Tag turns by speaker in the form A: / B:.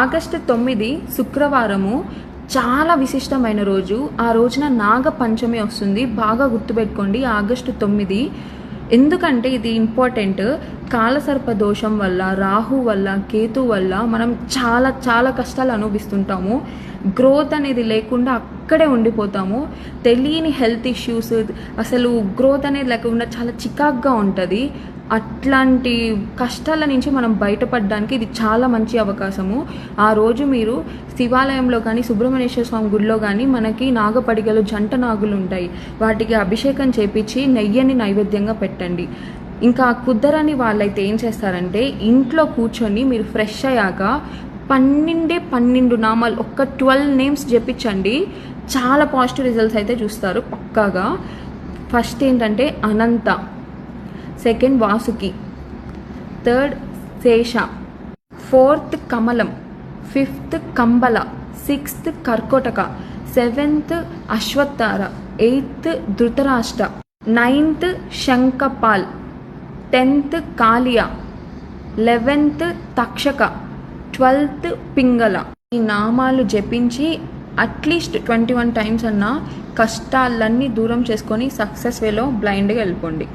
A: August 9 శుక్రవారము చాలా విశిష్టమైన రోజు. ఆ రోజున నాగ పంచమి వస్తుంది. బాగా గుర్తుపెట్టుకోండి, ఆగస్టు 9. ఎందుకంటే ఇది ఇంపార్టెంట్. కాలసర్ప దోషం వల్ల, రాహు వల్ల, కేతు వల్ల మనం చాలా చాలా కష్టాలు అనుభవిస్తుంటాము. గ్రోత్ అనేది లేకుండా అక్కడే ఉండిపోతాము. తెలియని హెల్త్ ఇష్యూస్, అసలు గ్రోత్ అనేది లేకుండా చాలా చికాక్గా ఉంటుంది. అట్లాంటి కష్టాల నుంచి మనం బయటపడడానికి ఇది చాలా మంచి అవకాశము. ఆ రోజు మీరు శివాలయంలో కానీ, సుబ్రహ్మణ్యేశ్వర స్వామి గుడిలో కానీ మనకి నాగపడిగలు, జంట నాగులు ఉంటాయి. వాటికి అభిషేకం చేపించి నెయ్యిని నైవేద్యంగా పెట్టండి. ఇంకా కుదరని వాళ్ళైతే ఏం చేస్తారంటే, ఇంట్లో కూర్చొని మీరు ఫ్రెష్ అయ్యాక 12 నామాలు, ఒక్క 12 నేమ్స్ జపించండి. చాలా పాజిటివ్ రిజల్ట్స్ అయితే చూస్తారు పక్కాగా. ఫస్ట్ ఏంటంటే Ananta, second Vasuki, third Shesha, fourth Kamalam, fifth Kambala, sixth Karkotaka, seventh Ashwatthara, eighth Dhritarashtra, ninth Shankhapal, 10th Kaliya, 11th Takshaka, 12th Pingala. ఈ నామాలు జపించి అట్లీస్ట్ 21 టైమ్స్ అన్నా కష్టాలన్నీ దూరం చేసుకొని సక్సెస్ వేలో బ్లైండ్గా వెళ్ళిపోండి.